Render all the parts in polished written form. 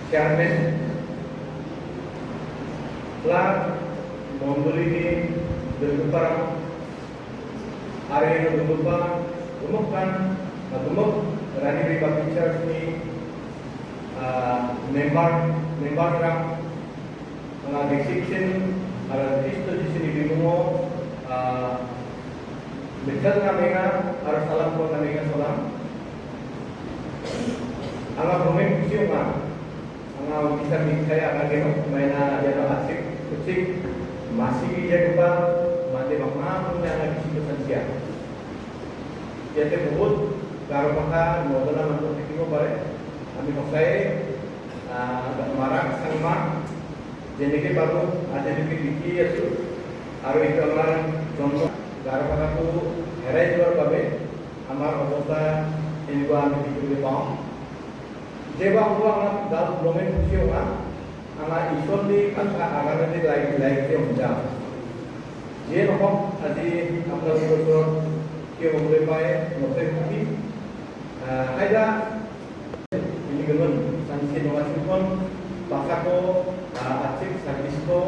chairman telah memberi berlupa hari ini berlupa umumkan Rani Baptist Church ni member orang description ada Kristo di sini di rumah betul namanya harus salam pun namanya salam angah pemain kusiung angah bisa mikaya angah genok mainan jano asik kucing masih dia lupa mati makna punya anak kisi kesensia jadi buat karo maka modalnya mantu tikimo bare kami maksai marah sama jadi ke baru ada di biki ya su aru itu আমার contoh karo maka tu herai jual babe আমার অবস্থা এনেকুৱা আমি দেখিবলৈ পাওঁ যেবা আমৰা গাল ব্লমে খুশি হোৱা আমাৰ ঈশ্বৰলি কথা আগামী লাইফে हुन्छ যে নহওক আজি আপোনালোকৰ ওচৰত কিয় হ'বলৈ পায় নতুন খুশি আইদা ini gemen sanksi dongasipun pasako acik sarvisko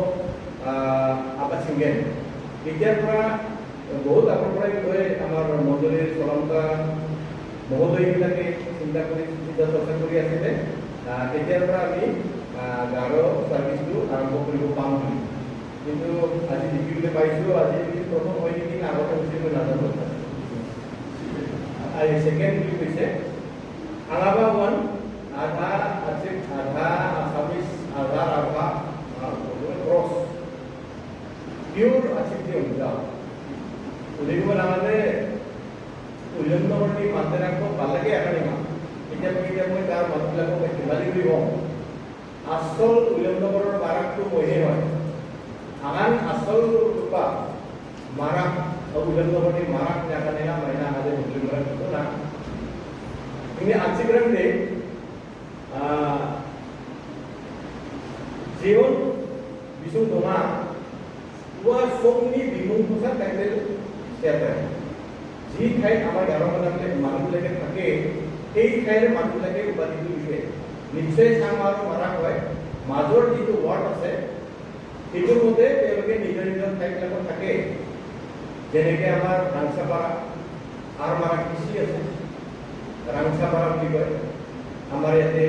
apa singen এতিয়াৰ পৰা বহুত আগৰ পৰাই লৈ আমাৰ মণ্ডলীৰ চলন্তা মহোদয়বিলাকে চিন্তা কৰি চৰ্চা কৰি আছিলে তেতিয়াৰ পৰা আমি গাৰো চাৰ্ভিচটো আৰম্ভ কৰিব পাম বুলি কিন্তু আজি দেখিবলৈ পাইছোঁ আজি প্ৰথম হয় নেকি না আগতে হৈছিল মই নাজানো আৰু ছেকেণ্ড বুলি কৈছে আলাবা ওৱান আধা আছে আধা আছামিজ আধা ৰাভা ক্ৰছ পিয়ৰ আছে দিয়া উলিব নালাগে উল্লেখনি মাতে ৰাখব ভাল লাগে এখানে এতিয়া মই তাৰ মাতবিলাকক ধেমালি কৰি কওঁ আচল উল্লেখনৰ বাৰাকটো মইহে হয় আগান আচল ৰূপা মাৰাক উল্লেখনি মাৰাক এখানে না মাইনা আগে উল্লেখনৰ কিন্তু না ini আজীবন দে জীবন বিষ্ণু দমা ওয়া সবনি বিমুখ পোষা তাইতে শেয়ার যি ঠাইত আমাৰ গাঁৱৰ মানুহবিলাকে থাকে সেই ঠাইৰ মানুহবিলাকে উপাধিটো দিছে নিশ্চয় চাং আৰু মাৰা হয় মাজৰ যিটো ৱাৰ্ড আছে সেইটোৰ মতে তেওঁলোকে নিজৰ নিজৰ ঠাইবিলাকত থাকে যেনেকৈ আমাৰ ৰাংচাপাৰা আৰু মাৰা কৃষি আছে ৰাংচাপাৰা বুলি কয় আমাৰ ইয়াতে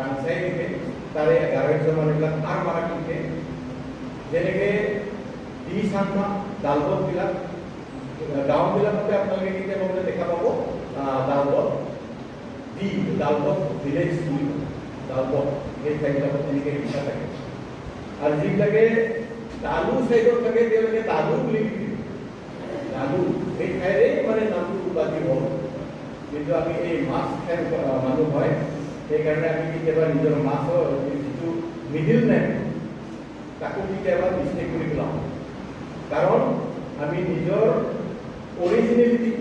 ৰাংচাই লিখে তাৰে 11জন মানুহবিলাক আৰু মাৰা লিখে যেনেকৈ দি চান্দা ডালবতবিলাক গাঁওবিলাকতে আপোনালোকে কেতিয়াবা দেখা পাব ডালবত দি ডালবত ভিলেজ ডালবত এই ঠাইবিলাকত তেনেকৈ লিখা থাকে আৰু যিবিলাকে ডালু চাইডত থাকে তেওঁলোকে ডালু বুলি লিখে ডালু এই ঠাইৰে মানে নামটো উপাধি হ'ল কিন্তু আমি এই মাছ খাই মানুহ হয় সেইকাৰণে আমি কেতিয়াবা নিজৰ মাছৰ যিটো মিডিল নেম তাকো কেতিয়াবা মিষ্টেক কৰি পেলাওঁ কাৰণ আমি নিজৰ অৰিজিনেলিটি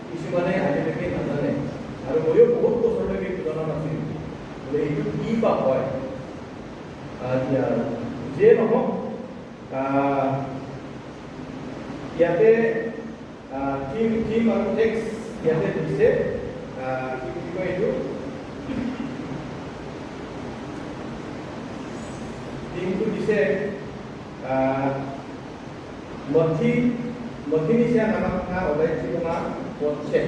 কিছুমানে আজিলৈকে নাজানে আৰু ময়ো বহুত বছৰলৈকে জনা নাছিলোঁ বোলে এইটো কি বা হয় যিয়ে নহওক ইয়াতে থিম আৰু টেক্স ইয়াতে দিছে কি বুলি কয় এইটো থিমটো দিছে মথিনিসিয়া নামাকনা ওলাইছিলমা পথছে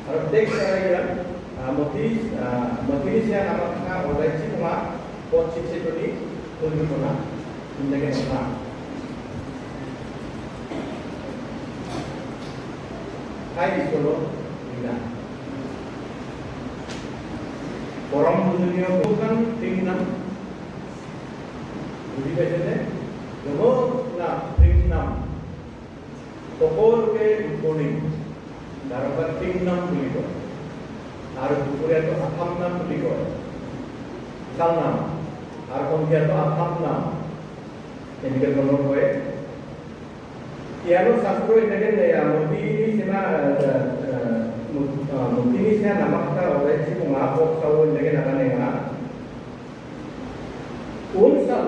আৰু টেক্সট ইয়াত মথিনিসিয়া নামাকনা ওলাইছিলমা পথছে যদি পরিকল্পনা চিন্তাকে না হাই দিছলো না পরম পূজনীয় ভগবান তিন নাম বুঝি পাইছেনে না তিন নাম সকলোকে উৎপনি তাৰপৰা তিন নাম বুলি কয় আৰু দুপৰীয়াটো আঠাম নাম বুলি কয় চাল নাম আৰু সন্ধিয়াটো আঠাম নাম এনেকৈ ধৰণৰ কয় ইয়াৰো শাস্ত্ৰ এনেকৈ মতিনিসিয়া নামাকটা ওলাইছি মা পক চাব এনেকৈ নাজানে মা কোন চাব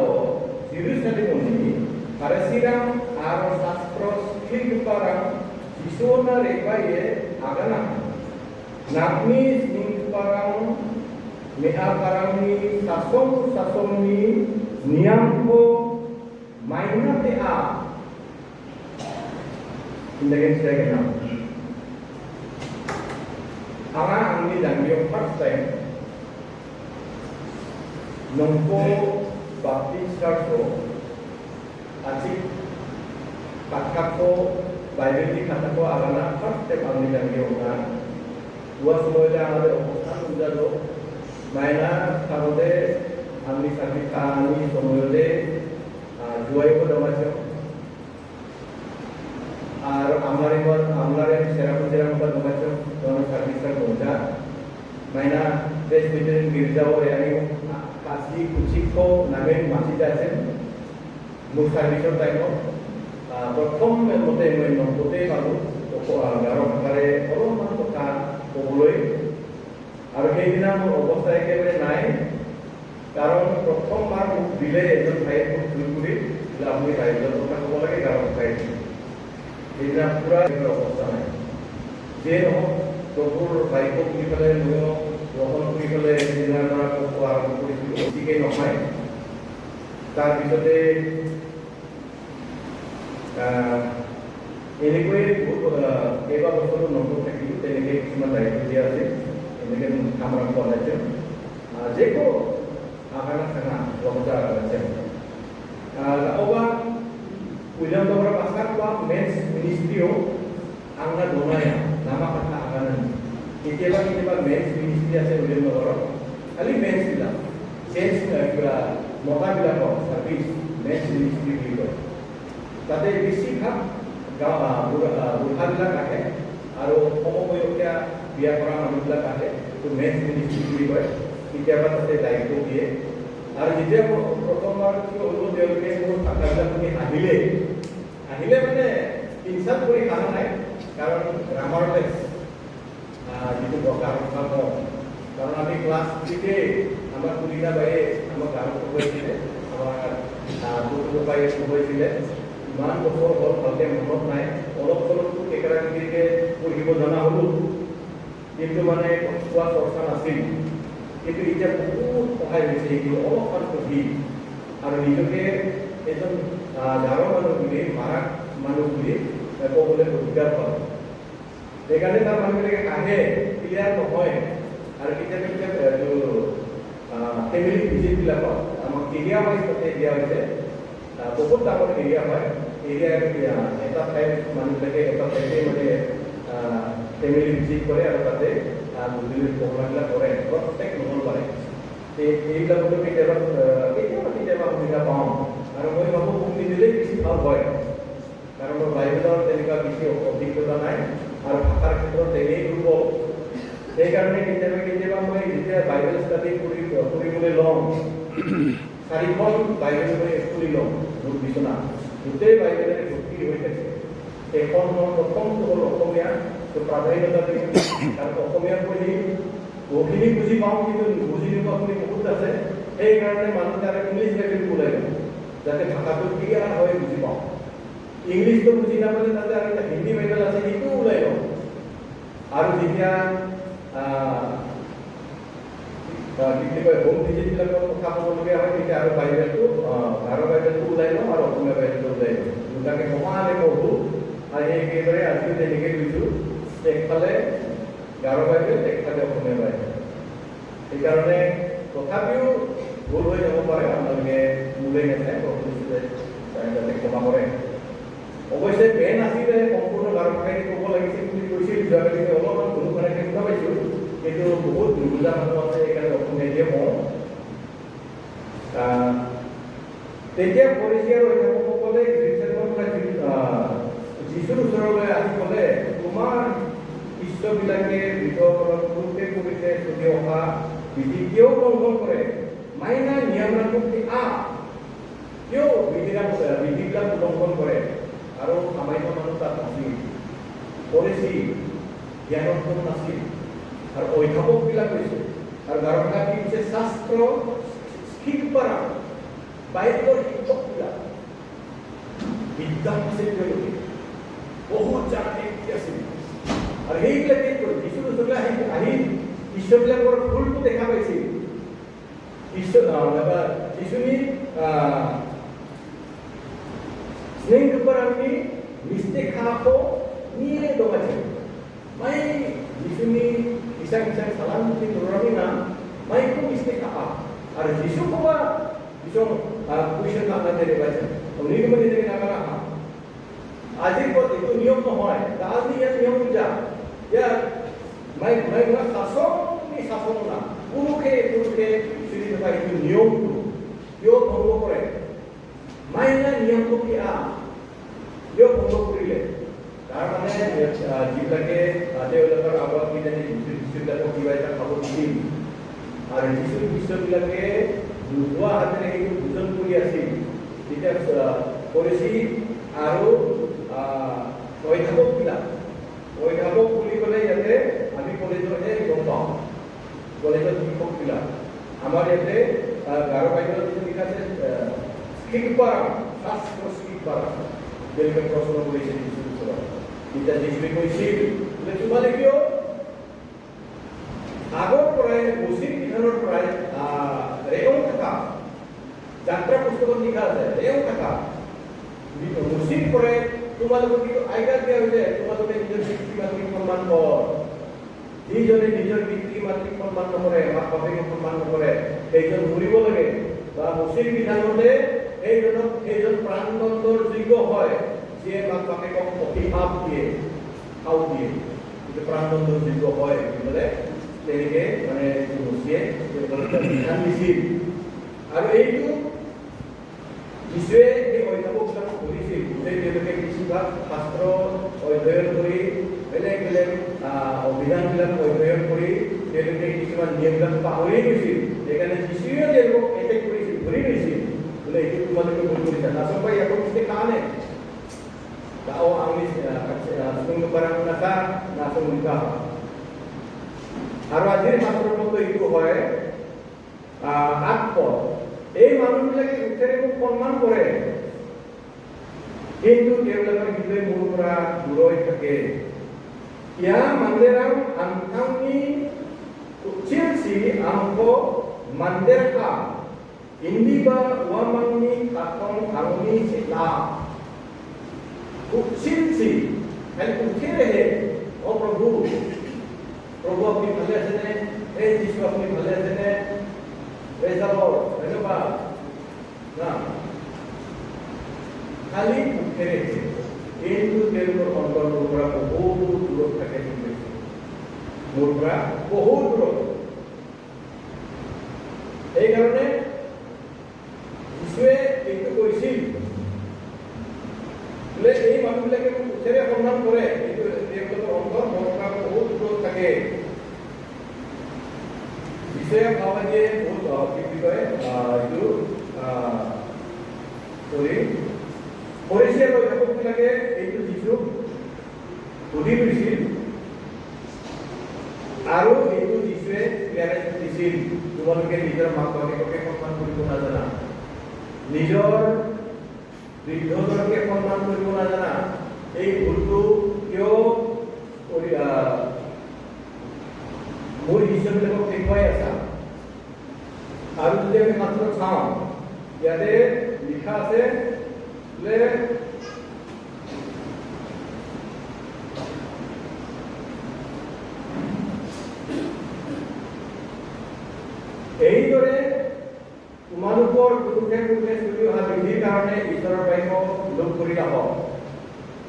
Jerusalem para siram aro sastro skil parang Jisona repaye agana nakmi sing parang मेहा कारंगनी सासों सासोंनी नियम को मायना ते आ इंदगेन सेगना आंगा आंनि दांबियाव फर्स्ट टाइम नंको बाप्टिस्ट चर्चखौ आथिख खाथाखौ बाइबेलनि खाथाखौ आगाना फर्स्ट टाइम आंनि दांबियाव ना dua semuanya ada opostan sudah do mainnya kalau deh ambil sakit kami semua deh jual itu dah macam amlar yang serap pada macam orang sakit kerja mainnya presbyterian gereja orang yang kasih kucingko namen masih ada musar itu tahu perform mote mote kalau garong kare orang mana kan কবলৈ আৰু সেইদিনা মোৰ অৱস্থা একেবাৰে নাই কাৰণ প্ৰথমবাৰ মোক দিলে এজন ভাইয়ে মোক জোৰ কৰি আপুনি বাইবেলৰ কথা ক'ব লাগে কাৰণ সেইদিনা পুৰা অৱস্থা নাই যিয়ে নহওক প্ৰভুৰ বাক্য শুনি পেলাই ময়ো গ্ৰহণ কৰি পেলাই সেইদিনাৰ পৰা ক'ব আৰম্ভ কৰিছিলোঁ অতিকে নহয় তাৰপিছতে এনেকৈয়ে কেইবাবছৰো নম্বৰ থাকিলোঁ তেনেকৈ কিছুমান দায়িত্ব দিয়া আছিল এনেকৈ আমাৰ কলেজে जेको akan kena wawancara macam oba udah beberapa pasal wa men's ministry angga donaya nama kata aganan kita men's ministry ase udah beberapa kali men's bila sense bila moga bila kok service men's ministry gitu tadi besikap বুঢ়াবিলাক আহে আৰু সমবয়সীয়া বিয়া কৰা মানুহবিলাক আহে তো men's ministry বুলি কয় কেতিয়াবা তাতে দায়িত্ব দিয়ে আৰু যেতিয়া প্ৰথমবাৰ কি হ'ল তেওঁলোকে মোৰ ভাষাবিলাক শুনি আহিলে মানে ইনচাল্ট কৰি অহা নাই কাৰণ গ্ৰামাৰ টেক্স যিটো গাঁৱৰ কথা কওঁ কাৰণ আমি ক্লাছ 3 আমাৰ কুলিনা বাইয়ে আমাক গাঁৱত পঢ়াইছিলে আমাৰ বাইয়ে পঢ়াইছিলে ইমান বছৰ হ'ল ভালকৈ মনত নাই অলপ চলপটো কেকেৰা কেকেৰিকে পঢ়িব জনা হ'লোঁ কিন্তু মানে কোৱা চৰ্চা নাছিল কিন্তু এতিয়া বহুত সহায় হৈছে এইখিনি অলপমান পঢ়ি আৰু নিজকে এজন গাঁৱৰ মানুহ বুলি মাৰাক মানুহ বুলি ক'বলৈ অধিকাৰ পালোঁ সেইকাৰণে তাৰ মানুহবিলাকে আহে ক্লিয়াৰ নহয় আৰু কেতিয়াবা কেতিয়াবা ফেমিলি ভিজিটবিলাকত আমাক এৰিয়া ৱাইজ তাতে দিয়া হৈছে বহুত ডাঙৰ এৰিয়া হয় এৰিয়া এটা ঠাইত মানুহবিলাকে এটা ঠাইতে মানে ফেমিলি ভিজিট কৰে আৰু তাতে গধূলিৰ প্ৰগ্ৰামবিলাক কৰে প্ৰত্যেক মঙলবাৰে এইবিলাকতো কেতিয়াবা সুবিধা পাওঁ আৰু মই ভাবোঁ মোক নিদিলেই বেছি ভাল হয় কাৰণ মোৰ বাইবেলৰ তেনেকুৱা বেছি অভিজ্ঞতা নাই আৰু ভাষাৰ ক্ষেত্ৰত তেনেই দুৰ্বল সেইকাৰণে কেতিয়াবা মই যেতিয়া বাইবেল ষ্টাডি কৰিবলৈ লওঁ 4খন বাইবেল মই খুলি লওঁ মোৰ বিচনা গোটেই বাইবেলেৰে ভৰ্তি হৈ থাকে সেইখন মোৰ প্ৰথমটো হ'ল অসমীয়া প্ৰাধান্যতা দিওঁ কাৰণ অসমীয়া পঢ়ি বহুখিনি বুজি পাওঁ কিন্তু বুজি নোপোৱাখিনি বহুত আছে সেইকাৰণে মানুহ তাৰে ইংলিছ বাইবেলটো ওলাই লওঁ যাতে ভাষাটো ক্লিয়াৰ হয় বুজি পাওঁ ইংলিছটো বুজি নাপালে তাতে আৰু এটা হিন্দী বাইবেল আছে সেইটো ওলাই লওঁ আৰু যেতিয়া কি বুলি কয় হোম ভিজিটবিলাকৰ কথা ক'বলগীয়া হয় তেতিয়া আৰু বাইবেলটো বাইবেলটো ওলাই লওঁ আৰু অসমীয়া বাইবেলটো ওলাই লওঁ দুটাকে সমানে পঢ়োঁ আৰু একেবাৰে আজিও তেনেকৈ লৈছোঁ একফালে বাইবেল একফালে অসমীয়া বাইবেল সেইকাৰণে তথাপিও ভুল হৈ যাব পাৰে আপোনালোকে মোলেই নাচায় যাতে ক্ষমা কৰে অৱশ্যে বেন আছিলে সম্পূৰ্ণ ভাষাৰে ক'ব লাগিছিল বুলি কৈছিল যোৱাকালি অলপমান ভুল ভাষাৰে শুনা পাইছোঁ কিন্তু বহুত নুবুজা মানুহ আছে সেইকাৰণে অসমীয়াতে কওঁ তেতিয়া পৰিচয় আৰু অধ্যাপকসকলে যিশুৰ ওচৰলৈ আহি ক'লে তোমাৰ শিষ্যবিলাকে বিধসকলক পূৰ্বে কৰিছে চলি অহা বিধি কিয় লংঘন কৰে মাইনা নিয়মনাটোক কিয় বিধিবিলাক উলংঘন কৰে আৰু সামান্য মানুহ তাত নাছিল কৰিছিল জ্ঞানৰ নাছিল আৰু অধ্যাপকবিলাক হৈছে আৰু গাৰকা কি হৈছে শাস্ত্ৰ শিকপাৰা বাইবেলৰ শিক্ষকবিলাক বিদ্যান আছিল তেওঁলোকে বহুত জানে আছিল আৰু সেইবিলাকে যিশুৰ ওচৰলৈ আহি শিষ্যবিলাকৰ ভুলটো দেখা পাইছিল जिसुनि स्नेह keparangni mistake hako nie domaje mai जिसुनि isang-isang salam ti turunina mai ko mistake apa ar jisu ko ba bisong question na dere baje uনি ko dere na kara আজির পর itu নিয়ম নহয় আজি ইয়াত নিয়ম যা ya mai na শাসন না পুরুষে চুরি থকা itu নিয়মটো কিয় ভংগ কৰে মাইনা নিয়মটো কি কিয় ভংগ কৰিলে তাৰ মানে যিবিলাকে তেওঁলোকৰ আগত কিজানি বিশ্ববিলাকক কিবা এটা খাব দিছিল আৰু যিটো বিশ্ববিলাকে নোযোৱা হাতেৰে এইটো ভোজন কৰি আছিল তেতিয়া কৰিছিল আৰু অধ্যাপক বুলি ক'লে ইয়াতে আমি কলেজতহে গম পাওঁ কলেজত শিক্ষকবিলাক আমাৰ ইয়াতে গাৰো বাইদেউ যিটো লিখা আছে শাস্ত্ৰ শিকপাৰা যেনেকৈ প্ৰশ্ন কৰিছিল এতিয়া যিটোৱে কৈছিল বোলে তোমালোকে কিয় আগৰ পৰাই মচিৰ বিধানৰ পৰাই ৰেয়ং থকা যাত্ৰা পুস্তকত লিখা আছে ৰেয়ং থকা মচিৰ পৰাই তোমালোকক কিন্তু আজ্ঞা দিয়া হৈছে তোমালোকে নিজৰ পিতৃ মাতৃক সন্মান কৰ যিজনে নিজৰ পিতৃ মাতৃক সন্মান নকৰে মাক বাপেকক সন্মান নকৰে সেইজন মৰিব লাগে বা মচিৰ বিধানতে সেইজন প্ৰাণদণ্ডৰ যোগ্য হয় যিয়ে মাক বাপেকক অভিশাপ দিয়ে খাও দিয়ে কিন্তু প্ৰাণদণ্ডৰ যোগ্য হয় বোলে তেনেকে মানে মচিয়ে বিধান দিছিল আৰু এইটো যিয়ে এই অধ্যাপকবিলাকক কৰিছিল গোটেই তেওঁলোকে বেছিভাগ শাস্ত্ৰ অধ্যয়ন কৰি বেলেগ বেলেগ অভিধানবিলাক অধ্যয়ন কৰি তেওঁলোকে কিছুমান নিয়মবিলাক পাহৰি গৈছিল সেইকাৰণে যিয়ে তেওঁলোকক এটেক কৰিছিল ধৰি লৈছিল বোলে এইটো তোমালোকে ভুল কৰিছা নাচবাই একো মিষ্টেক কাৰণে তাও আমি sungguh barang nasa nasa muka আৰু আজিৰ মাত্ৰ মতে এইটো হয় আত্ম এই মানুহবিলাকে উঠেৰে মোক সন্মান কৰে কিন্তু তেওঁলোকৰ হৃদয় মোৰ পৰা দূৰ হৈ থাকে ia manderang angkangni kucilsi angko manderka indiba wamangni katong angni sila kucilsi hal kucilhe o prabhu apni bhale asene hey jisu apni bhale asene praise the lord dhanyabad na khali kucilhe কিন্তু তেওঁলোকৰ অন্তৰৰ পৰা বহুত দূৰত থাকে মোৰ পৰা বহুত দূৰত এইকাৰণে যিশুৱে এইটো কৈছিল বোলে এই মানুহবিলাকে মোক উঠেৰে সন্মান কৰে কিন্তু তেওঁলোকৰ অন্তৰ মোৰ পৰা বহুত দূৰত থাকে যিশুৱে ভাৱে যে বহুত কি কয় এইটো কৰি পৰিচয় অধ্যাপকবিলাকে এইটো যিশুক সুধি লৈছিল আৰু এইটো যিশুৱে ক্লিয়াৰেঞ্চ দিছিল তোমালোকে নিজৰ মাক বাপেককে সন্মান কৰিব নাজানা নিজৰ বৃদ্ধজনকে সন্মান কৰিব নাজানা এই ভুলটো কিয় মোৰ শিষ্যবিলাকক দেখুৱাই আছা আৰু যদি আমি মাত্ৰ চাওঁ ইয়াতে লিখা আছে এইদৰে তোমালোকৰ পুৰুষে চলি অহা বিধিৰ কাৰণে ঈশ্বৰৰ বাক্য লোপ কৰি ৰাখক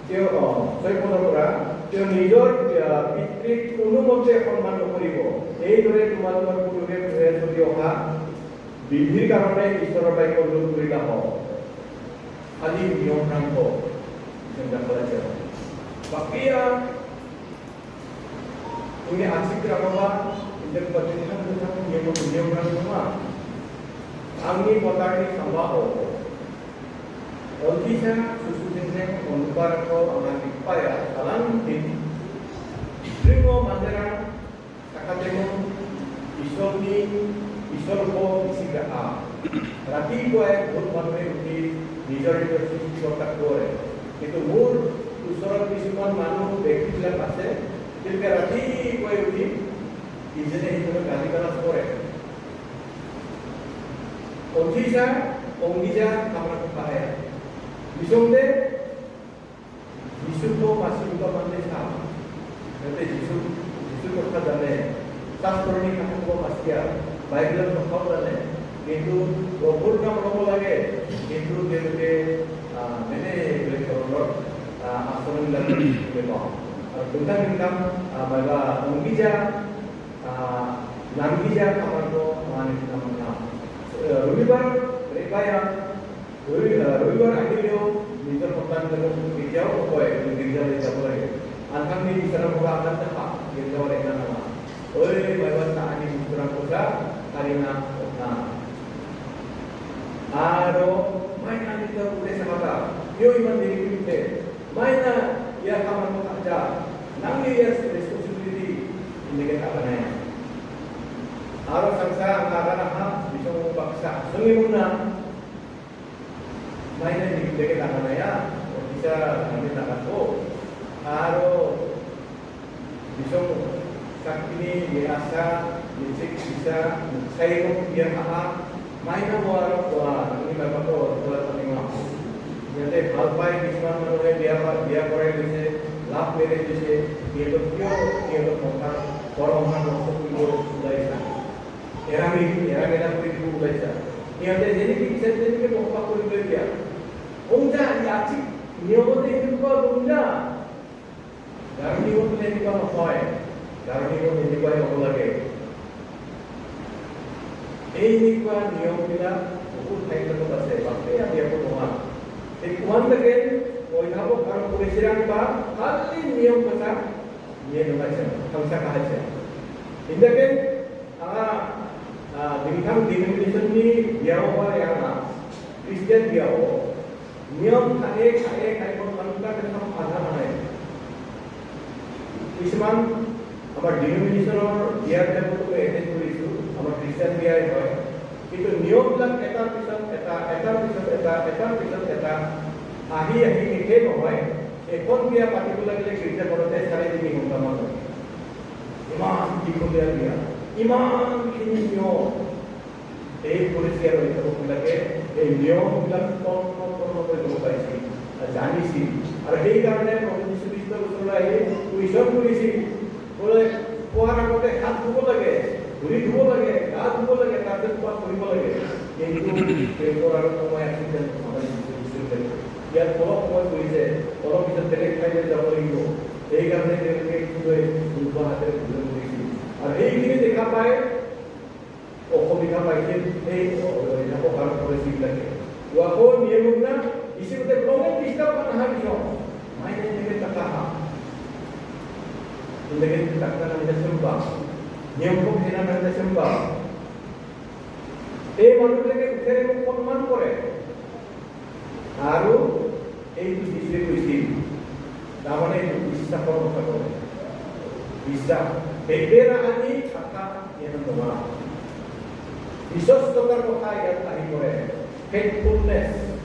তেওঁ 6 পদৰ পৰা তেওঁ নিজৰ পিতৃক কোনোমতে সন্মান নকৰিব এইদৰে তোমালোকৰ পুৰুষে চলি অহা বিধিৰ কাৰণে ঈশ্বৰৰ বাক্য লোপ কৰি ৰাখক খালি নিয়ম ভ্ৰান্ত চিন্তা করেছে বাকি ini asik rawa indek patihan tentang niam semua angni potari sambao olkisa susu jeneng onbar ko aman dipaya salam tin ringo mandera sakatemo isor ko isiga rati ko বহুত মানুহে উঠি নিজৰ সৃষ্টিকৰ্তাক কৰে কিন্তু মোৰ ওচৰত কিছুমান মানুহ ব্যক্তিবিলাক আছে তেওঁলোকে ৰাতিপুৱাই উঠি ইজনে সিজনক গালি গালাজ কৰে 어디자 옹기자 가만히 봐야 미성대 Yisuf masih juga manusia. Nanti Yisuf berkata dane, Tasroni kamu masih ya, baik dalam kau dane, itu robot kamu robot lagi, itu dia mana boleh kalau asal dalam lebah. Tentang baga Ongija, Nangija kamu tu mana nama. Rubibar mereka yang Rubibar akhirnya Bisa pertanyaan dengan hijau, boleh hijau hijau boleh. Angkang ni bisa nak buat akan tepat hijau oleh nama. Oleh bawa saat ini kurang kuda karena aro mainan itu boleh sama yo iman diri kita. Mainan ya kamu kerja. Nanti ya responsibility ini kita apa naya. Aro sangsa angkara nama bisa membaksa. Sungai mana? Mainan di kita tangan ya, bisa nanti tangan aro bisa saat ini biasa bisa saya pun biar mainan wara ini bapak tu buat terima. Jadi hal baik bisa menurut dia korek bisa lap mere bisa dia tu orang masuk sudah isa. Era kita pergi sudah isa. Ini jadi kita jadi kita bapak pergi dia. Ongja yaci niyote ikutwa ongja dalam niyote nikwa mahoy dalam niyote nikwa yang lagi ini nikwa niyom bila ukut hai terus ada bakte yang dia punya ikuan lagi koi nabo kalau polisiran ba kali niyom besar niye nunggu kamsa kahaja indah kan bintang denomination ni biawa yang Kristen biawa नियम खाए को अनुसार करना आधा बनाए इसमान हमारे denomination और बिहार जब तो ऐसे पूरी सु हमारे क्रिश्चियन बिहार है itu नियम लग ऐसा आही निके নহয় এখন বিয়া পাতিব লাগিলে গিৰ্জা ঘৰতে 4.5 ঘণ্টা মান ইমান দীঘলীয়া বিয়া ইমানখিনি নিয়ম এই পৰিষ্কাৰ হৈ থাকবিলাকে এই নিয়মবিলাক জানিছিল আৰু সেই কাৰণে প্ৰভু যীশু খ্ৰীষ্টৰ ওচৰলৈ আহি কুৱেশ্যন কৰিছিল বোলে খোৱাৰ আগতে হাত ধুব লাগে ভৰি ধুব লাগে গা ধুব লাগে তাৰপিছত খোৱা কৰিব লাগে কিন্তু তেওঁলোকৰ আৰু সময় আছিল ইয়াত অলপ সময় কৰিছে অলপ পিছত বেলেগ ঠাইলৈ যাব লাগিব সেইকাৰণে তেওঁলোকে উল্টা হাতেৰে ভোজন কৰিছিল আৰু সেইখিনি দেখা পাই অসুবিধা পাইছিল সেই অপকাৰ কৰিছিলবিলাকে Wako niye muna isi udah belum kita kan hari jom main ini kita tahan ini kita takkan ada sembah niye pun kita ada sembah manusia lagi utere pengman kore haru itu isi namanya itu bisa kore bisa berbeda ani kata yang nama bisa setor kota yang tadi kore faithfulness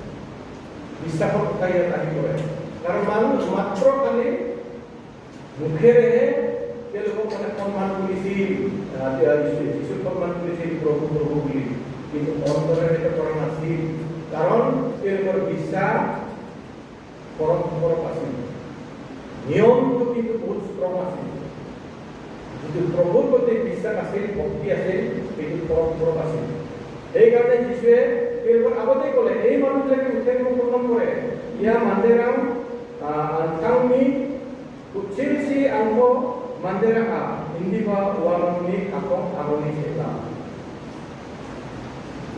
bisa kaya tadi kore karena মানুষ মাত্র খালি মুখেরে তেলুগু মানে সম্মান করেছিল যিশু সম্মান করেছিল প্রভু প্রভু বলি কিন্তু অন্তরে এটা করা নাছিল কারণ তেলুগুর বিশ্বাস পরম্পরা আছিল নিয়মটো কিন্তু বহুত স্ট্রং আছিল যিটো প্ৰভুৰ প্ৰতি বিশ্বাস আছিল ভক্তি আছিল সেইটো পৰম্পৰা আছিল সেইকাৰণে যিশুৱে Firman apa tadi kalau ini manusia yang usia pun kore, ia mandiram kami kecil si angko mandira ini bah uang ini aku ni siapa?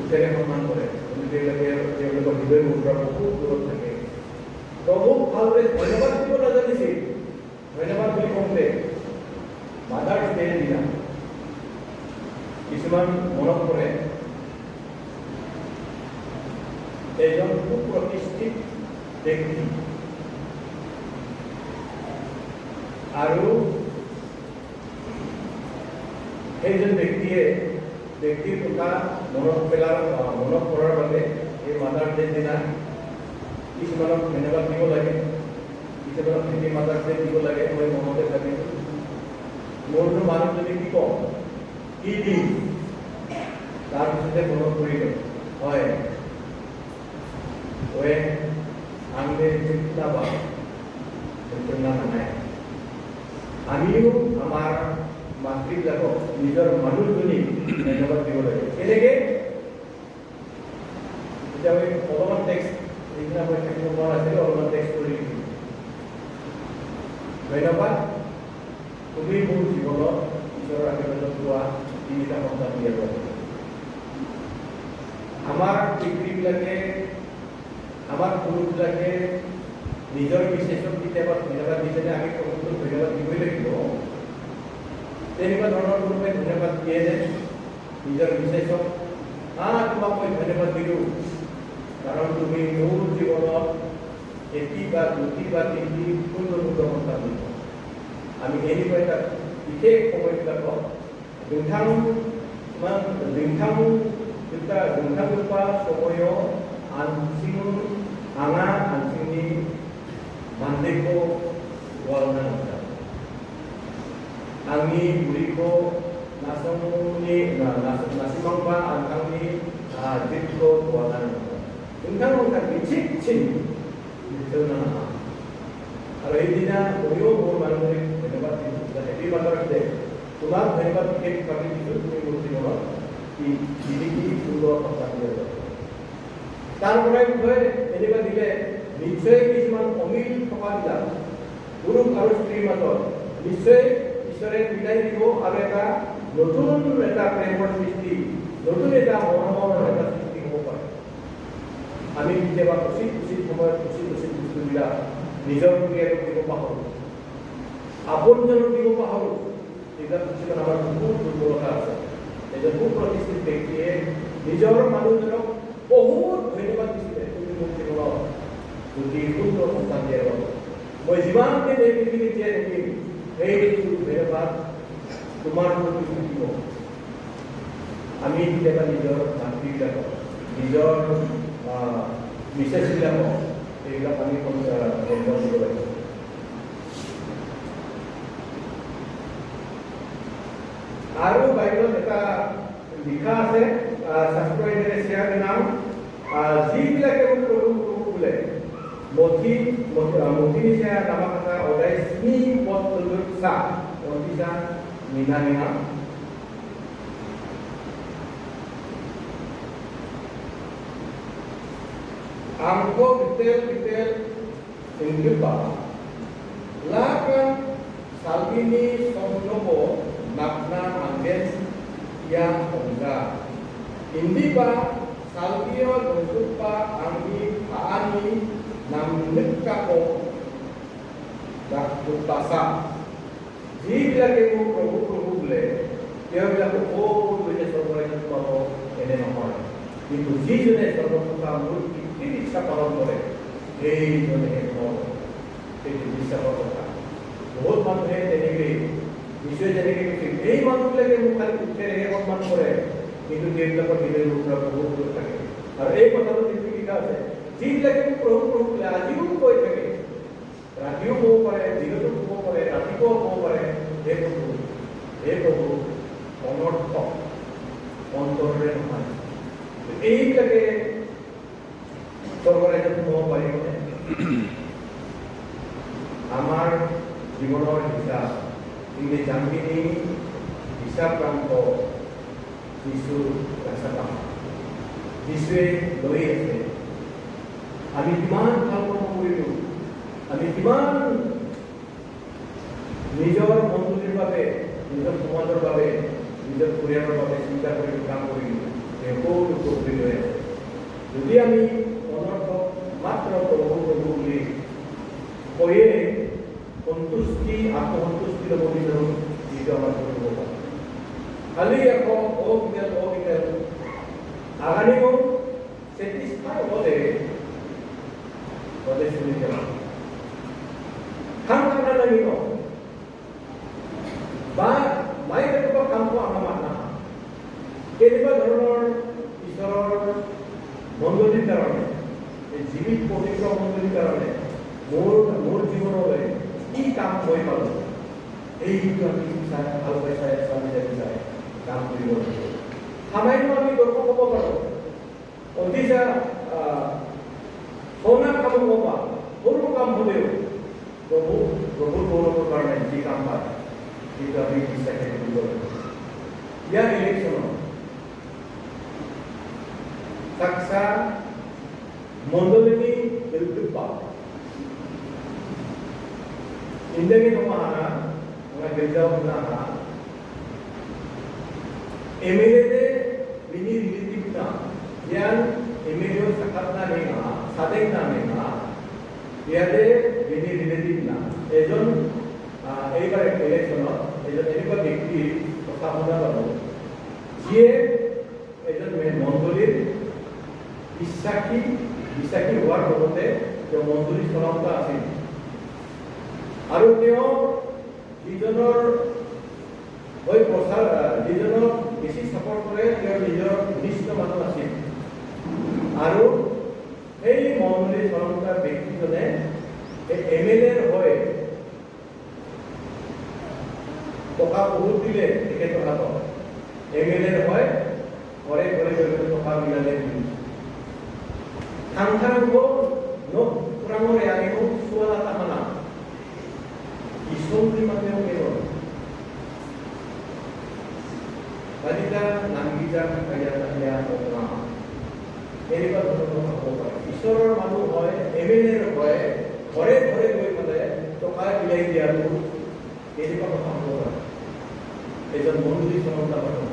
Usia yang pun kore, ini dia lebih beberapa buku turun lagi. Kamu harus banyak itu ada di sini, banyak beli komple, Mother's Day dina, Isman monok kore. এজন সুপ্ৰতিষ্ঠিত ব্যক্তি আৰু সেইজন ব্যক্তিৰ কথা মনত কৰাৰ বাবে এই মাদাৰ ডে দিনা কিছুমানক ধন্যবাদ দিব লাগে কিছুমানক হেপী মাদাৰ ডে দিব লাগে মই মনতে ভাবিছোঁ মোৰনো মানুহজনী কি কওঁ কি দিম তাৰপিছতে মনত পৰি গ'ল হয় ওয়ে আনবে চিন্তা বা চিন্তা নাই আমিও আমাৰ মাতৃবিলাকক নিজৰ মানুহজনীক ধন্যবাদ দিব লাগে কেনেকে এতিয়া আমি অলপমান টেক্সট এইদিনা মই থাকিব পৰা আছিল অলপমান টেক্সট কৰি দিম ধন্যবাদ তুমি মোৰ জীৱনত ঈশ্বৰৰ আশীৰ্বাদত পোৱা তিনিটা সন্তান দিয়া হয় আমাৰ পিতৃবিলাকে আমাৰ পুৰুষবিলাকে নিজৰ বিশেষক কেতিয়াবা ধন্যবাদ দিছিলে আমি সকলোকে ধন্যবাদ দিবই লাগিব তেনেকুৱা ধৰণৰ কোনোবাই ধন্যবাদ দিয়ে যে নিজৰ বিশেষক তোমাক মই ধন্যবাদ দিলোঁ কাৰণ তুমি মোৰ জীৱনত এটি বা দুটি বা তিনিটি সুন্দৰ সুন্দৰ সন্তান দিব আমি এনেকুৱা এটা বিশেষ সময়বিলাকত দুটা সময় ansingi mandeko walna angi buriko nasongni nasimangpa angkangni jitko walna undang undang cicin itu nama kalau intinya beliau mau melalui pendapat itu jadi masalah itu cuma pendapat kita kami itu mengikuti orang di dua pertanyaan তারপরে এনেকুৱা দিলে নিশ্চয় কিছুমান অমিল থকা দিলা পুৰুষ আৰু স্ত্ৰীৰ মাজত নিশ্চয় ঈশ্বৰে মিলাই দিব আৰু এটা নতুন এটা প্ৰেমৰ সৃষ্টি নতুন এটা মৰমৰ এটা সৃষ্টি হ'ব পাৰে আমি কেতিয়াবা উচিত সময়ত উচিত বস্তুবিলাক নিজৰ পৰিয়ালক দিব পাহৰোঁ আপোনজনক দিব পাহৰোঁ এইবিলাক কিছুমান আমাৰ বহুত দুৰ্বলতা আছে এজন সুপ্ৰতিষ্ঠিত ব্যক্তিয়ে নিজৰ মানুহজনক বহুত ধন্যবাদ দিছিলে তুমি মোক জীৱনত দুটি সুন্দৰ সন্তান দিয়াৰ বাবে মই যিমানদিন এই পৃথিৱীত জীয়াই থাকিম সেইটো ধন্যবাদ তোমাৰ প্ৰতি থাকিব আমি কেতিয়াবা নিজৰ মাতৃবিলাকক নিজৰ বিশেষবিলাকক এইবিলাক আমি ধন্যবাদ দিব লাগিব আৰু বাইবেলত এটা লিখা আছে শাস্ত্ৰ ইন্দ্ৰেশিয়াৰ নাম যিবিলাকে মোক প্ৰভু প্ৰভু বোলে মথি নিচিনা নামক এটা অধ্যায় 3:4 অন্তিসা Niña angko detail inggiba lakan salbini somnobo nakna anggen yang enggak hindi ba salbio dongsupa anggi paani namnekka ko dakutasa যিবিলাকে মোক প্ৰভু প্ৰভু বোলে তেওঁবিলাকে সকলোৱে স্বৰ্গৰাজ্যত পাব এনে নহয় কিন্তু যিজনে স্বৰ্গথকা মোৰ পিতৃৰ ইচ্ছা পালন কৰে সেইজনেহে পাব সেইটো বিশ্বাসৰ কথা বহুত মানুহে তেনেকেই নিশ্চয় যেনেকৈ কৈছিল এই মানুহবিলাকে মোক খালি উঠেৰেহে সন্মান কৰে কিন্তু তেওঁবিলাকৰ হৃদয়ৰ পৰা বহুত দূৰত থাকে আৰু এই কথাটো কিন্তু লিখা আছে যিবিলাকে মোক প্ৰভু প্ৰভু বোলে আজিও কৈ থাকে ৰাতিও ক'ব পাৰে দিনতো ক'ব পাৰে ৰাতিপুৱাও ক'ব পাৰে হে প্ৰভু অনৰ্থক অন্তৰেৰে নহয় এইবিলাকে স্বৰ্গৰাজ্যত সোমাব পাৰিবনে আমাৰ জীৱনৰ হিচাপ কিন্তু জানখিনি হিচাপক্ৰান্ত যিশুৰ কাষত যিশুৱে লৈ আছে আমি কিমান ভাল কাম কৰিলোঁ আমি কিমান নিজৰ মনটোৰ বাবে নিজৰ সমাজৰ বাবে নিজৰ পৰিয়ালৰ বাবে চিন্তা কৰি কাম কৰিলোঁ সকলো কৰি লৈ আছে যদি আমি অনৰ্থক মাত্ৰ প্ৰভু প্ৰভু বুলি কৈয়ে সন্তুষ্টি আত্মসন্তুষ্টি ল'ব বিচাৰোঁ যিটো আমাৰ কৰিব পাৰে খালি আকৌ অবিকেল আগানিও চেষ্টিফাই হ'লে শুনি যাওঁ কাম karena lagi no বা মাই কেতিয়াবা কাম কৰা আমাৰ না কেতিয়াবা ধৰণৰ ঈশ্বৰৰ মণ্ডলীৰ কাৰণে জীৱিত পবিত্ৰ মণ্ডলীৰ কাৰণে মোৰ জীৱনলৈ কি কাম মই পালোঁ এইটো আমি চাই ভাল পাই চাই চাই কাম কৰিব লাগিব সামান্য আমি দৰ্শক হ'ব পাৰোঁ saksa mondolini berdepa indahnya kemana nggak jauh mana MLA bini relatif na yang MLA sakatna nenga sadengna nenga ইয়াতে bini relatif na এজন এইবাৰ ইলেকশ্যনত এজন এনেকুৱা ব্যক্তিৰ কথা শুনা পালোঁ যিয়ে এজন মণ্ডলীৰ বিশ্বাসী হোৱাৰ লগতে তেওঁ মণ্ডলী চলাওঁতা আছিল আৰু তেওঁ যিজনৰ হৈ প্ৰচাৰ যিজনক বেছি চাপৰ্ট কৰে তেওঁৰ নিজৰ ঘনিষ্ঠ মানুহ আছিল আৰু এই মণ্ডলী চলাওঁতা ব্যক্তিজনে MLA হৈ টকা বহুত দিলে তেখেতৰ হাতত MLA হয় ঘৰে ঘৰে গৈ টকা মিলালে সাংসাৰিক নকৰাঙৰ আনিব চোৱালা তাহানা ইছন্ত্ৰী মাতেও কেৱল বালিকা নাংগিজা কাইয়া কাইয়া অকৰা এনেকুৱা ধৰণৰ হ'ব পাৰে ঈশ্বৰৰ মানুহ হয় MLA হয় ঘৰে ঘৰে গৈ পেলাই টকা মিলাই দিয়াটো এনেকুৱা কথা হ'ব পাৰে এজন মণ্ডলী চলাওঁতা মানুহ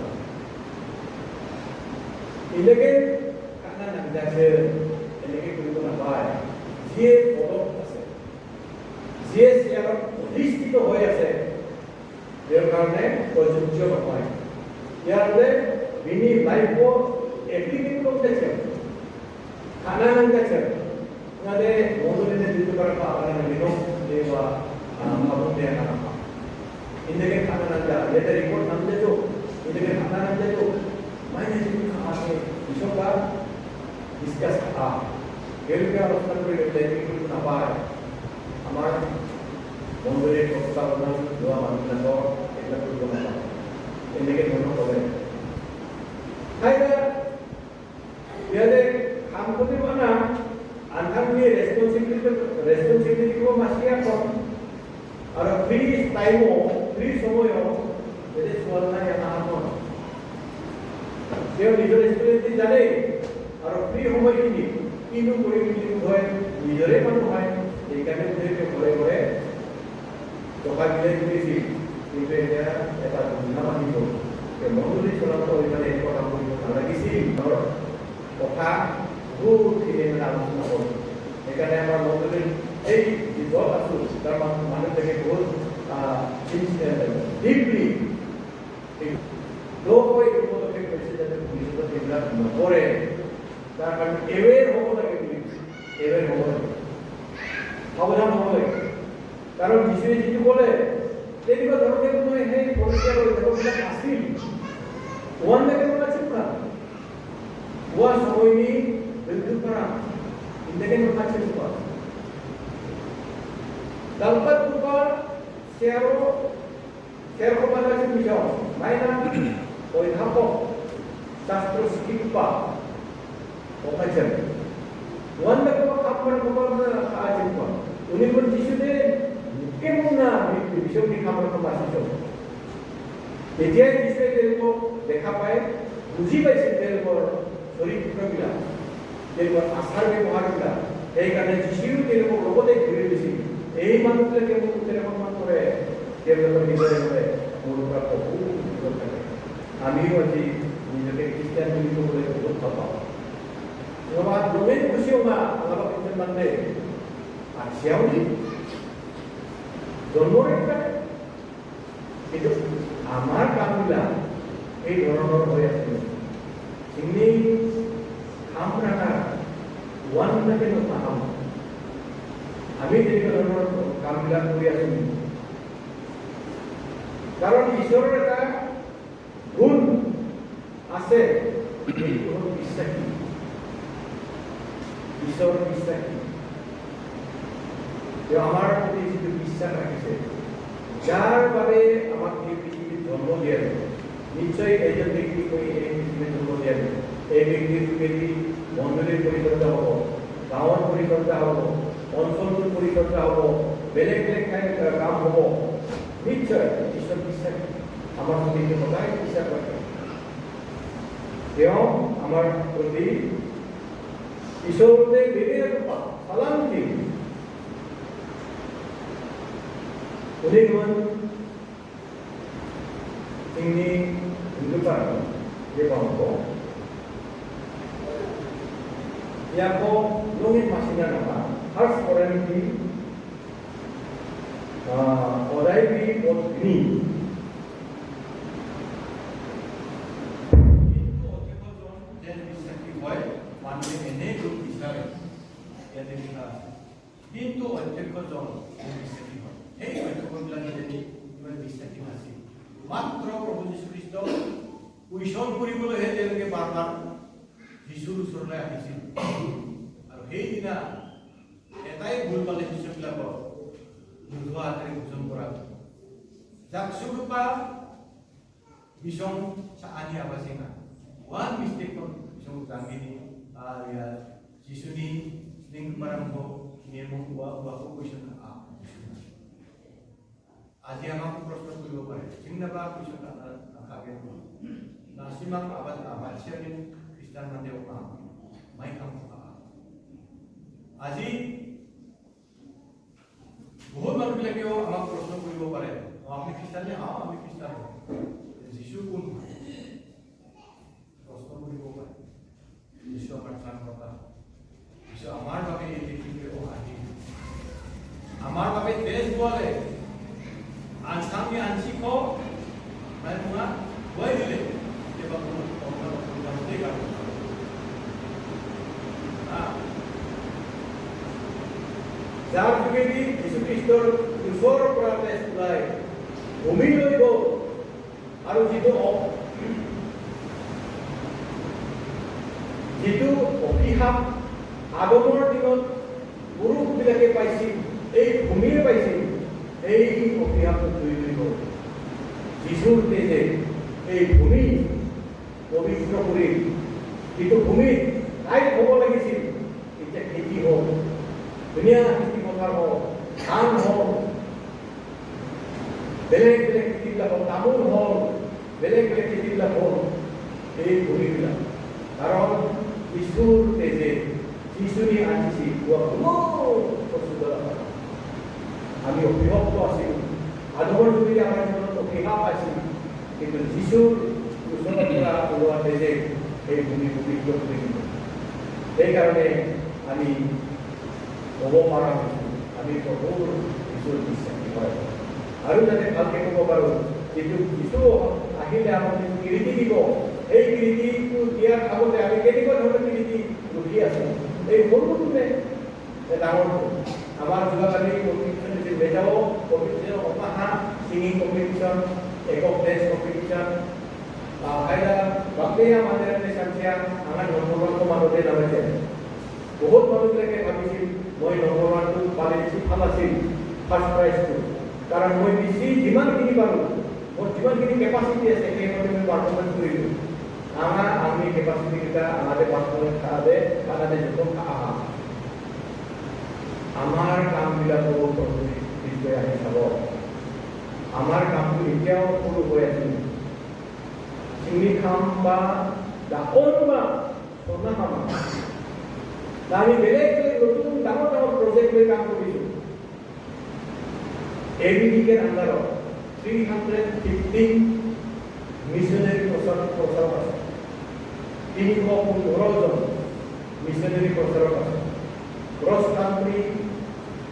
এনেকৈ কানা নাংজাছে এনেকৈ কৰিব নাপায় যিয়ে পদত আছে যিয়ে চেয়াৰত অধিষ্ঠিত হৈ আছে তেওঁৰ কাৰণে প্ৰযোজ্য নহয় ইয়াৰ বাবে বিনি লাইফত এপ্লিকেবল করতেছে খানা নাংজাছে নালে মণ্ডলীনে দিতে পারে আপনারা নিয়ম দেওয়া ভাবন দেয়া না इनके खाना नंदा ये तो रिपोर्ट नंदे जो इनके खाना नंदे जो मैंने जितनी कहा है इसों का डिस्कस था केवल क्या अवस्था में लेते हैं कि ना पाए हमारा मंगले कोस्ता बना दो मंगल को एक लग को बना इनके दोनों को गए है ना ये ले हम को भी बना अंधन में रेस्पॉन्सिबिलिटी को मासिया को और फ्री टाइम फ्री समय যদি সোয়াল না এটা আপন সেও নিজের স্টুডেন্ট জানে আর ফ্রি সময়খিনি কিনো করে কিন্তু হয় নিজরে মানুষ হয় এই কারণে ওদেরকে ঘরে ঘরে টাকা দিলে দিয়েছি কিন্তু এটা এটা বুঝনা মানিব যে মন্ডলী চলাতো ওইখানে এই কথা বলতে নালাগিছিল ধর কথা বহুত খিনি মানে আলোচনা করব এখানে আমার মন্ডলীর এই যে দল আছে তার মানুষ থেকে বহুত deeply low boy को तो के कैसे जाते पुलिस को देखना न करे तार कारण अवेयर हो लगे पुलिस अवेयर हो लगे সাবধান हो लगे কারণ বিষয়ে যেটি বলে দেখবা ধরনের কোনো এই পরিষ্কার হয়ে দেখো আসিল ওয়ান থেকে বলা চুপ না ওয়া সময়নি বিদ্যুৎ করা ইন্দেকে কথা চুপ করা দালপাত Cooper share ko pada si bijak mainan oi hapo sastro skippa o macam wanda ko kapan ko pada aja ko uni pun disude kemuna bisho ki kapan ko masuk dia disude ko dekha pae buji paise ko শরীর প্রবিলা যেরকম আসার ব্যবহার গুলা এই কারণে যিশু যেরকম লোকদের ঘিরে দিয়েছি এই মানুষদের কেমন যেরকম করে কেবল নিজের করে মূলটা বহু থাকে আমিও আছি নিজেকে খ্রিস্টান মিলিত বলে বহুত পাও তোমার জমিন খুশিও না আল্লাহ কিন্তু মানবে আর সেওনি জন্ম একটা কিন্তু আমার কামগুলা এই ধরনের হয়ে আছে ইনি আমরা ওয়ান থেকে নতাম আমি যে ধরনের কামগুলা করে আছি কারণ ঈশ্বরের একটা গুণ আছে বিশ্বাসী ঈশ্বর বিশ্বাসী আমার প্রতি যিটো বিশ্বাস রাখিছে যার বাবে আমাক এই পৃথিবীত জন্ম দিয়া নিশ্চয় এইজন ব্যক্তি এই পৃথিবীত জন্ম দিয়া এই ব্যক্তির যোগেদি মণ্ডলীর পরিচর্যা হব গাঁৱৰ পৰিচৰ্যা হব অঞ্চলটোৰ পৰিচৰ্যা হব বেলেগ বেলেগ কাম হব নিশ্চয় ঈশ্বৰ বিশ্বাস আমাৰ প্ৰতি সদায় বিশ্বাস ৰাখে আমাৰ প্ৰতি ঈশ্বৰতে বেবেৰাটো সালামটি udah teman ini hindukan dia bangko ya ko longit masina nama harus orang ini orang ini buat ini কিন্তু অধ্যক্ষজন বিশ্বাসী হয় সেই অধ্যক্ষবিলাক যদি ইমান বিশ্বাসী নাছিল মাত্ৰ প্ৰভু যীশুখ্ৰীষ্ট কুৱেশ্যন কৰিবলৈহে তেওঁলোকে বাৰ বাৰ যীশুৰ ওচৰলৈ আহিছিল আৰু সেইদিনা এটাই ভুল পালে শিষ্যবিলাকৰ নোধোৱা হাতেৰে ভোজন কৰা যাক সুৰূপা বিষম আনি আৱাসিঙা ওৱান মিষ্টেকত বিষম জাংগিনি আৰু ইয়াৰ যিশুনি লিংগ পাৰম্ভ নিয়ম বাহু কুৱেশ্যন আজি আমাক প্ৰশ্ন কৰিব পাৰে চিন্তাবা কুৱেশ্যন নাথাকে নাচিমাক আবাদ বাচ্চানি খ্ৰীষ্টান মানুহ কাম মাই কাম আজি বহুত মানুহবিলাকেও আমাক প্ৰশ্ন কৰিব পাৰে আপুনি খ্ৰীষ্টানে আমি খ্ৰীষ্টান যীশু কোন প্ৰশ্ন কৰিব পাৰে যীশু আমাৰ ত্ৰাণকৰ্তা যীশু আমাৰ বাবে এই পৃথিৱীলৈ আহিল আমাৰ বাবে তেজ বোৱালে আনসামি আনচিক মানে তোমাৰ গৈ দিলে কেতিয়াবা কোনো অসুবিধামতেই গাব যাৰ যোগেদি যীশুখ্ৰীষ্টৰ ওচৰৰ পৰা তেজ ওলাই ভূমিলৈ গ'ল আৰু যিটো অভিশাপ আগমৰ দিনত পুৰুষবিলাকে পাইছিল এই ভূমিয়ে পাইছিল এই অভিশাপটো ধুই গ'ল যীশুৰ তেজে এই ভূমি পবিত্ৰ কৰি যিটো ভূমিত টাইট হ'ব লাগিছিল এতিয়া খেতি হ'ল ধুনীয়া খেতি পথাৰ হ'ল ধান হ'ল বেলেগ বেলেগ খেতিবিলাক হ'ল তামোল হ'ল বেলেগ বেলেগ খেতিবিলাক হ'ল এই ভূমিবিলাক কাৰণ যীশুৰ তেজে যিশুনি আনিছি কোনো প্ৰস্তুত আমি অভিভক্ত আছিলোঁ আগৰ যোগেদি আমাৰ জীৱনত অভিশাপ আছিল কিন্তু যীশুৰ ওচৰৰ পৰা ওলোৱা তেজে এই ভূমি পবিত্ৰ কৰি দিব সেইকাৰণে আমি ক'ব পৰা হৈছোঁ আমি প্ৰভুৰ যীশুৰ বিশ্বাসী হয় আৰু যাতে ভালকে ক'ব পাৰোঁ যিটো যীশু আহিলে আমাক যিটো কীৰ্তি দিব এই কীৰ্তিটো দিয়াৰ আগতে আমি কেনেকুৱা ধৰণৰ কীৰ্তি ৰখি আছোঁ এই সৰুটো নে ডাঙৰটো আমাৰ যোৱাকালি কম্পিটিশ্যন হৈছিল বেজাও কম্পিটিশ্যন অপাহা ছিংগিং কম্পিটিশ্যন একক ডেন্স কম্পিটিশ্যন আইলা বাপেয়া মাজেৰে চান্সিয়া আমাৰ নম্বৰটো মাজতে নামাইছে বহুত মানুহবিলাকে ভাবিছিল মই নম্বৰ ওৱানটো পালে বেছি ভাল আছিল ফাৰ্ষ্ট প্ৰাইজটো কাৰণ মই বেছি যিমানখিনি পাৰোঁ মোৰ যিমানখিনি কেপাচিটি আছে সেইমতে মই পাৰফৰ্মেঞ্চ কৰিলোঁ আমি কেপাচিটি কেইটা আমাদেৰ পাৰফৰমেন্স খাওয়াবে বাংলাদেশ যখন আহা আমাৰ কামবিলাক বিষয়ে আহি চাব আমাৰ কামটো এতিয়াও সৰু হৈ আছে চিঙি খাম বা ডাকন বা সোণা খাম আমি বেলেগ বেলেগ নতুন ডাঙৰ ডাঙৰ প্ৰজেক্ট লৈ কাম কৰিছোঁ এবিডিকে আন্ডাৰত 315 মিছনেৰী প্ৰচাৰক আছে 315জন মিছনেৰী প্ৰচাৰক আছে ক্ৰছ কাণ্ট্ৰি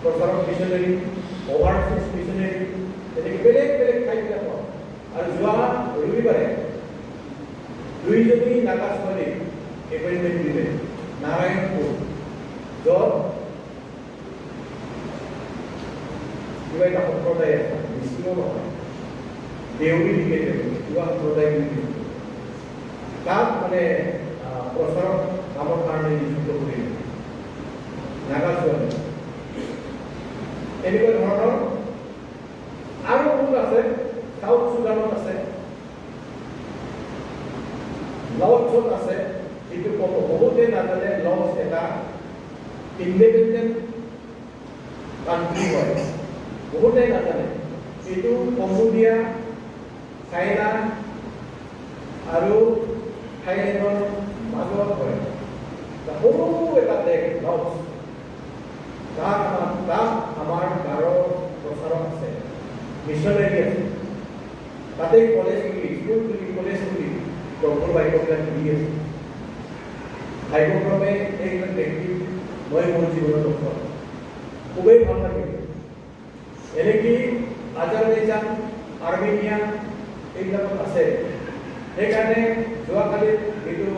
প্ৰচাৰক মিছনেৰী অভাৰচিজ মিছনেৰী তেনেকৈ বেলেগ বেলেগ ঠাইবিলাকত আৰু যোৱা ৰবিবাৰে দুইজনী নাগা ছোৱালীক এপইণ্টমেণ্ট দিলে নাৰায়ণপুৰ য'ত কিবা এটা সম্প্ৰদায় আছে মিচিঙো নহয় দেউৰী লিখে কিবা সম্প্ৰদায় বুলি তাত মানে প্ৰচাৰক কামৰ কাৰণে নিযুক্ত কৰিলে নাগা ছোৱালী এনেকুৱা ধৰণৰ আৰু বহুত আছে সাউথ সুদানত আছে লছত আছে যিটো বহুতে নাজানে লছ এটা ইণ্ডিপেণ্ডেণ্ট কাণ্ট্ৰি হয় বহুতে নাজানে এইটো কম্বোডিয়া চাইনা আৰু থাইলেণ্ডৰ সৰু এটা দেশ লছ তাত আমাৰ গাঁৱৰ প্ৰচাৰক আছে, মিছনাৰী আছে, তাতে কলেজ খুলি স্কুল খুলি কলেজ খুলি ডক্টৰ বাইকবিলাক খুলি আছে। ভাগ্যক্ৰমে এইবিলাক ব্যক্তি মই মোৰ জীৱনত খুবেই ভাল লাগে। এনেকি আজাৰবাইজান, আৰ্মেনিয়া এইবিলাকত আছে। সেইকাৰণে যোৱাকালি এইটো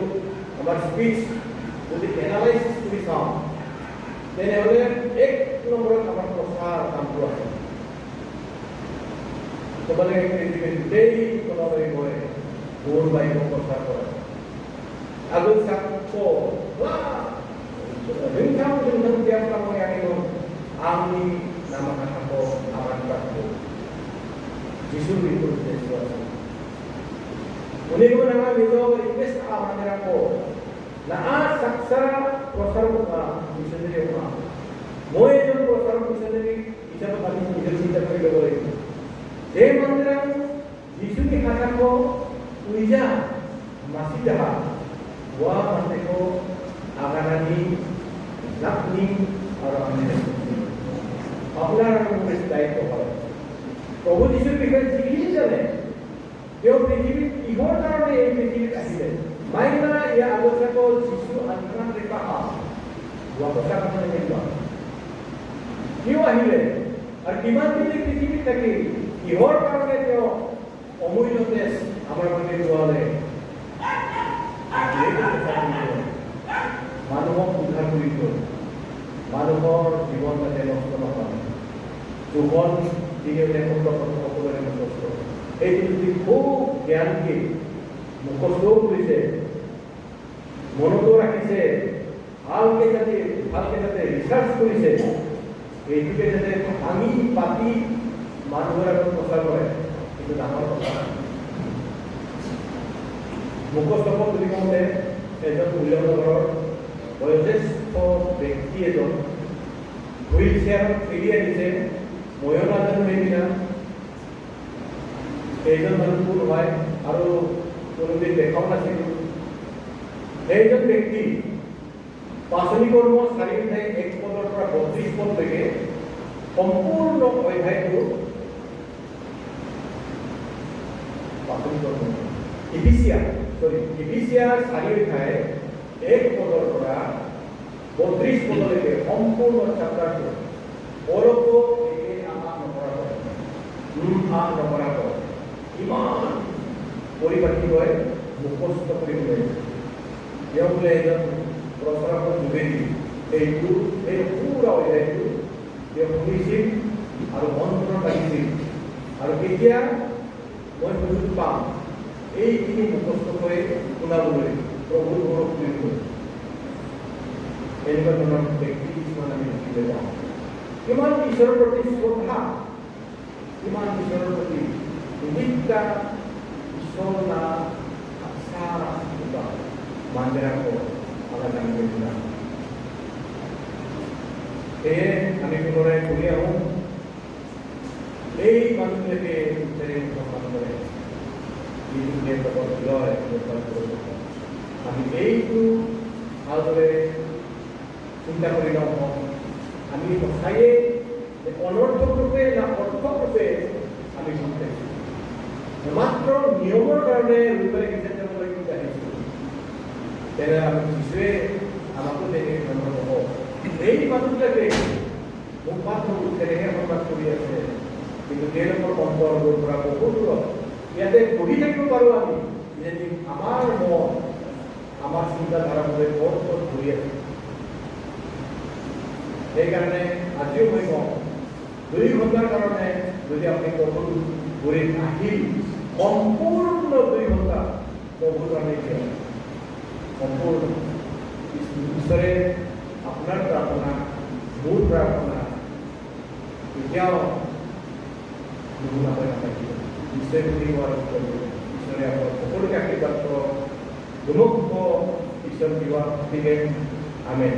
আমাৰ স্পীচ যদি এনালাইচিছ কৰি চাওঁ তেনেহ'লে এক নম্বৰত আমাৰ প্ৰচাৰ কামটো আছে। তোমালোকে পৃথিৱীৰ গোটেই কোনোবাই মই মোৰ বাইক প্ৰচাৰ কৰে আগত চাকো ringkang tiap kamu yang itu ami nama kataku aman kaku Jisu itu sesuatu unik nama itu request aman kaku nah saksara prosar buka bisa jadi apa mau itu prosar bisa jadi bisa berkali bisa berkali dia mandiran Jisu di kataku uja masih jahat wah mandiku akan nanti nakni orang ini আপনার উপরে দায়িত্ব হয় প্রভু যিশুর বিষয়ে জিজ্ঞেস জানে কেউ পৃথিবীর কিহর কারণে এই পৃথিবীত আহিলেন মাইনা ইয়া আলোচনা যিশু আত্মান রেখা কথা কথা নিবা কিয় আহিলেন আর কিমান দিন পৃথিবীত থাকি কিহর কারণে তেওঁ অমূল্য তেজ আমার মনে লোৱালে মানুহক উদ্ধাৰ কৰিব মানুহৰ জীৱন যাতে নষ্ট নহয় দুখন দিনে সকলোৰে মুখস্থ এইটো যদি খুব জ্ঞানকে মুখস্থও কৰিছে মনতো ৰাখিছে ভালকে যাতে ৰিচাৰ্চ কৰিছে এইটোকে যাতে ভাঙি পাতি মানুহৰ আগত প্ৰচাৰ কৰে এইটো ডাঙৰ কথা মুখস্থ বুলি কওঁতে এজন মূল্যনগৰৰ বয়োজ্যেষ্ঠ ব্যক্তি এজন হুইল চেয়াৰত ঠেলি আনিছে ময়ো নাজানো সেইদিনা এইজন মানুহ কোন হয় আৰু কোনোদিন দেখাও নাছিলোঁ সেইজন ব্যক্তি পাচনি কৰ্ম 4-1 পদৰ পৰা 32 পদলৈকে সম্পূৰ্ণ অধ্যায়টো পাচনি কৰ্ম ইফিচিয়াৰ 4 অধ্যায় 1 পদৰ পৰা 32 পদলৈকে সম্পূৰ্ণ চেপ্টাৰটো অলপো নকৰাব ইমান পৰিপাটিকৈ মুখস্থ কৰিবলৈ তেওঁ বোলে এজন প্ৰচাৰকৰ যোগেদি এই পুৰা অধ্যায়টো তেওঁ শুনিছিল আৰু মন্ত্ৰ লাগিছিল আৰু কেতিয়া মই সুযোগ পাম এইখিনি মুখস্থ কৰি শুনাবলৈ প্ৰভুৰ ঘৰত কৰিবলৈ এনেকুৱা ধৰণৰ ব্যক্তি কিছুমান আমি দেখিবলৈ পাওঁ কিমান ঈশ্বৰৰ প্ৰতি শ্ৰদ্ধা কিমান ঈশ্বৰৰ প্ৰতি নিষ্ঠা ঈশ্বৰ না আশা মানদেৰাকো আমৰা জানিব না সেয়ে আমি পুনৰায় ঘুৰে আহোঁ এই মানুষদেৰকে সম্মান কৰে আমি এইটো ভালদৰে চিন্তা কৰি লওঁ আমি সঁচায়ে অনৰ্থকৰূপে না অৰ্থকৰূপে আমি শুনিছোঁ মাত্ৰ নিয়মৰ কাৰণে ৰূপে সিদ্ধান্তলৈ আহিছোঁ তেনে আমি যিশুৱে আমাকো তেনেকৈ সন্মান হ'ব এই মানুহবিলাকে মোক মাত্ৰ তেনেকৈ সন্মান কৰি আছে কিন্তু তেওঁলোকৰ সম্পৰ্কৰ পৰা বহু দূৰত ইয়াতে পঢ়ি থাকিব পাৰোঁ আমি যদি আমাৰ মন আমাৰ চিন্তাধাৰাবোৰে ক'ত ক'ত ঘূৰি আছে সেইকাৰণে আজিও মই কওঁ 2 ঘণ্টাৰ কাৰণে যদি আপুনি প্ৰভুৰ ঘূৰি আহি সম্পূৰ্ণ 2 ঘণ্টা প্ৰভুৰ কাৰণে দিয়ক সম্পূৰ্ণ ঈশ্বৰে আপোনাৰ প্ৰাৰ্থনা মোৰ প্ৰাৰ্থনা কেতিয়াও নুশুনা হৈ নাথাকিব নিশ্চয় বুলি হোৱাৰ ঈশ্বৰে আপোনাক সকলোকে আশীৰ্বাদ কৰক ধুমুক ঈশ্বৰ দিবা গতিকে আমেন।